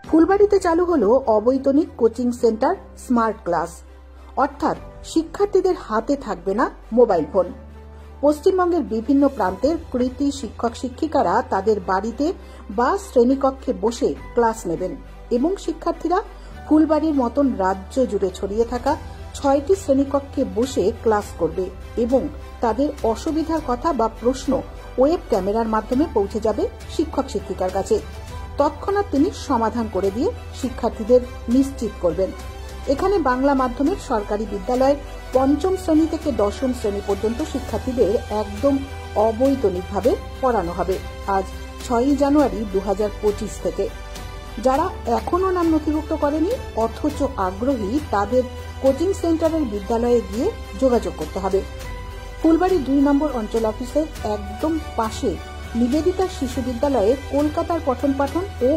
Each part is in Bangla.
ফুলবাড়িতে চালু হলো অবৈতনিক কোচিং সেন্টার স্মার্ট ক্লাস, অর্থাৎ শিক্ষার্থীদের হাতে থাকবে না মোবাইল ফোন। পশ্চিমবঙ্গের বিভিন্ন প্রান্তের কৃতী শিক্ষক শিক্ষিকারা তাদের বাড়িতে বা শ্রেণীকক্ষে বসে ক্লাস নেবেন এবং শিক্ষার্থীরা ফুলবাড়ির মতন রাজ্য জুড়ে ছড়িয়ে থাকা ৬টি শ্রেণীকক্ষে বসে ক্লাস করবে এবং তাদের অসুবিধার কথা বা প্রশ্ন ওয়েব ক্যামেরার মাধ্যমে পৌঁছে যাবে শিক্ষক শিক্ষিকার কাছে। তৎক্ষণাৎ তিনি সমাধান করে দিয়ে শিক্ষার্থীদের নিশ্চিত করবেন। এখানে বাংলা মাধ্যমের সরকারি বিদ্যালয়ের ৫ম শ্রেণী থেকে ১০ম শ্রেণী পর্যন্ত শিক্ষার্থীদের একদম অবৈতনিকভাবে পড়ানো হবে আজ ৬ই জানুয়ারি ২০২৫ থেকে। যারা এখনো নাম নথিভুক্ত করেনি অথচ আগ্রহী, তাদের কোচিং সেন্টারের বিদ্যালয়ে গিয়ে যোগাযোগ করতে হবে। ফুলবাড়ি ২ নম্বর অঞ্চল অফিসের একদম পাশে নিবেদিতা শিশু বিদ্যালয়ে কলকাতার পঠন পাঠন ও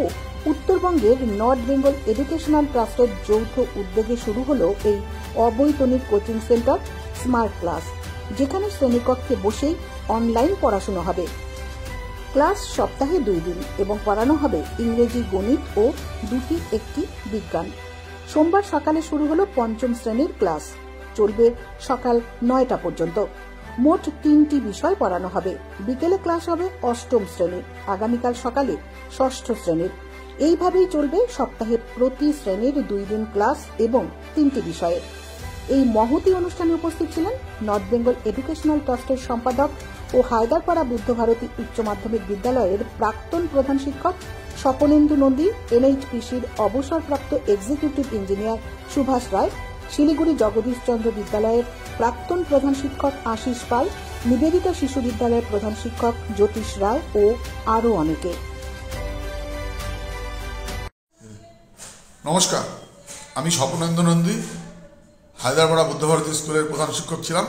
উত্তরবঙ্গের নর্থ বেঙ্গল এডুকেশনাল ট্রাস্টের যৌথ উদ্যোগে শুরু হল এই অবৈতনিক কোচিং সেন্টার স্মার্ট ক্লাস, যেখানে শ্রেণীকক্ষে বসেই অনলাইন পড়াশোনা হবে। ক্লাস সপ্তাহে ২ দিন এবং পড়ানো হবে ইংরেজি, গণিত ও একটি বিজ্ঞান। সোমবার সকালে শুরু হলো ৫ম শ্রেণীর ক্লাস, চলবে সকাল ৯টা পর্যন্ত। মোট ৩টি বিষয় পড়ানো হবে। বিকেলে ক্লাস হবে ৮ম শ্রেণীর, আগামীকাল সকালে ৬ষ্ঠ শ্রেণীর। এইভাবেই চলবে সপ্তাহে প্রতি শ্রেণীর ২ দিন ক্লাস এবং ৩টি বিষয়ে। এই মহতী অনুষ্ঠানে উপস্থিত ছিলেন নর্থ বেঙ্গল এডুকেশনাল ট্রাস্টের সম্পাদক ও হায়দারপাড়া বুদ্ধভারতী উচ্চ মাধ্যমিক বিদ্যালয়ের প্রাক্তন প্রধান শিক্ষক স্বপনেন্দু নন্দী, এনএইচপিসির অবসরপ্রাপ্ত এক্সিকিউটিভ ইঞ্জিনিয়ার সুভাষ রায়, শিলিগুড়ি জগদীশচন্দ্র বিদ্যালয়ের প্রাক্তন প্রধান শিক্ষক আশিস পাল, নিবেদিতা শিশু বিদ্যালয়ের প্রধান শিক্ষক জ্যোতিষ রায় ও আরও অনেকে। নমস্কার, আমি স্বপনেন্দু নন্দী, হায়দারপাড়া বুদ্ধভারতী স্কুলের প্রধান শিক্ষক ছিলাম।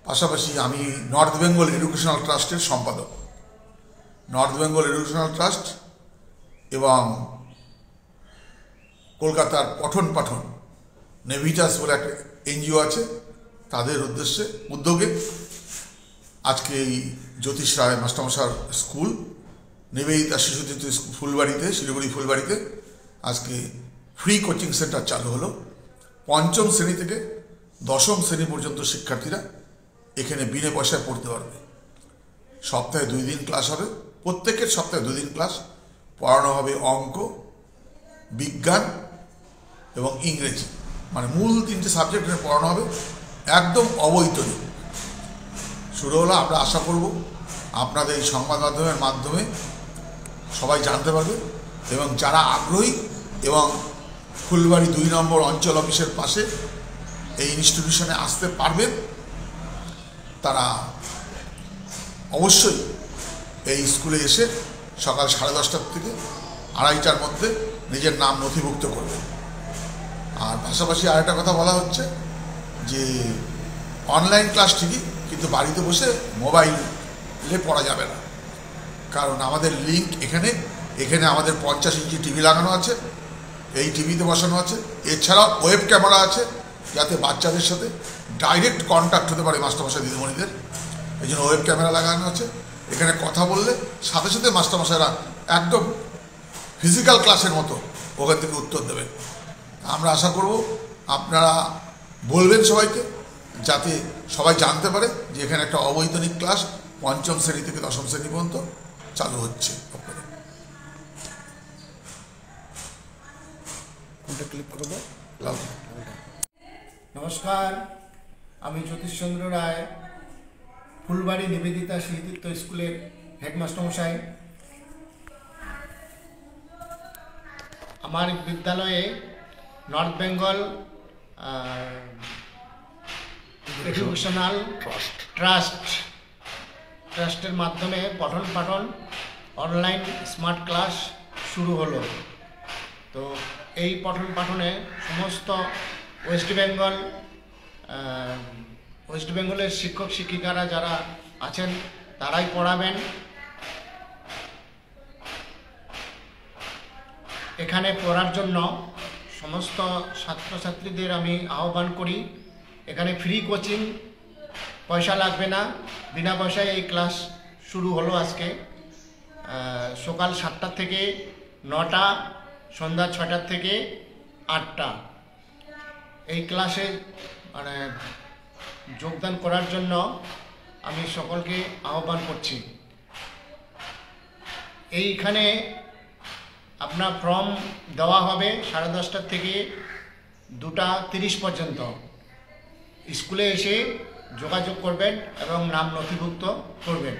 পাশাপাশি আমি নর্থ বেঙ্গল এডুকেশনাল ট্রাস্টের সম্পাদক। নর্থ বেঙ্গল এডুকেশনাল ট্রাস্ট এবং কলকাতার পঠন পাঠন নেভিটাস বলে একটা এনজিও আছে, তাদের উদ্যোগে আজকে এই জ্যোতিষ রায় মাস্টারমশার স্কুল নিবেদিতা শিশু ফুলবাড়িতে, শিলিগুড়ি ফুলবাড়িতে আজকে ফ্রি কোচিং সেন্টার চালু হলো। ৫ম শ্রেণী থেকে ১০ম শ্রেণী পর্যন্ত শিক্ষার্থীরা এখানে বিনা পয়সায় পড়তে পারবে। সপ্তাহে ২ দিন ক্লাস হবে, প্রত্যেকের সপ্তাহে ২ দিন ক্লাস। পড়ানো হবে অঙ্ক, বিজ্ঞান এবং ইংরেজি, মানে মূল ৩টে সাবজেক্ট পড়ানো হবে, একদম অবৈতনিক। শুরু হলো। আমরা আশা করব আপনাদের এই সংবাদ মাধ্যমের মাধ্যমে সবাই জানতে পারবে এবং যারা আগ্রহী এবং ফুলবাড়ি ২ নম্বর অঞ্চল অফিসের পাশে এই ইনস্টিটিউশনে আসতে পারবেন, তারা অবশ্যই এই স্কুলে এসে সকাল 10:30 থেকে 2:30টার মধ্যে নিজের নাম নথিভুক্ত করবেন। আর পাশাপাশি আরেকটা কথা বলা হচ্ছে যে অনলাইন ক্লাস ঠিকই, কিন্তু বাড়িতে বসে মোবাইলে পড়া যাবে না, কারণ আমাদের লিঙ্ক এখানে আমাদের 50 ইঞ্চি টিভি লাগানো আছে, এই টিভিতে বসানো আছে। এছাড়াও ওয়েব ক্যামেরা আছে, যাতে বাচ্চাদের সাথে ডাইরেক্ট কন্ট্যাক্ট হতে পারে মাস্টারমশাই দিদিমণিদের। এই জন্য ওয়েব ক্যামেরা লাগানো আছে। এখানে কথা বললে সাথে সাথে মাস্টারমশাইরা একদম ফিজিক্যাল ক্লাসের মতো ওখান থেকে উত্তর দেবেন। আমরা আশা করব আপনারা বলবেন সবাইকে, যাতে সবাই জানতে পারে যে এখানে একটা অবৈতনিক ক্লাস ৫ম শ্রেণী থেকে ১০ম শ্রেণী পর্যন্ত চালু হচ্ছে। নমস্কার, আমি জ্যোতিষচন্দ্র রায়, ফুলবাড়ি নিবেদিতা শিশু স্কুলের হেডমাস্টারমশাই। আমার বিদ্যালয়ে নর্থ বেঙ্গল এডুকেশনাল ট্রাস্টের মাধ্যমে পঠন পাঠন অনলাইন স্মার্ট ক্লাস শুরু হলো। তো এই পঠন পাঠনে সমস্ত ওয়েস্ট বেঙ্গলের শিক্ষক শিক্ষিকারা যারা আছেন তারাই পড়াবেন। এখানে পড়ার জন্য সমস্ত ছাত্রছাত্রীদের আমি আহ্বান করি, এখানে ফ্রি কোচিং, পয়সা লাগবে না, বিনা পয়সায় এই ক্লাস শুরু হলো আজকে। সকাল 7টা থেকে 9টা, সন্ধ্যা 6টার থেকে 8টা। এই ক্লাসে মানে যোগদান করার জন্য আমি সকলকে আহ্বান করছি। এইখানে আপনার ফর্ম দেওয়া হবে 10:30 থেকে 2:30 পর্যন্ত। স্কুলে এসে যোগাযোগ করবেন এবং নাম নথিভুক্ত করবেন।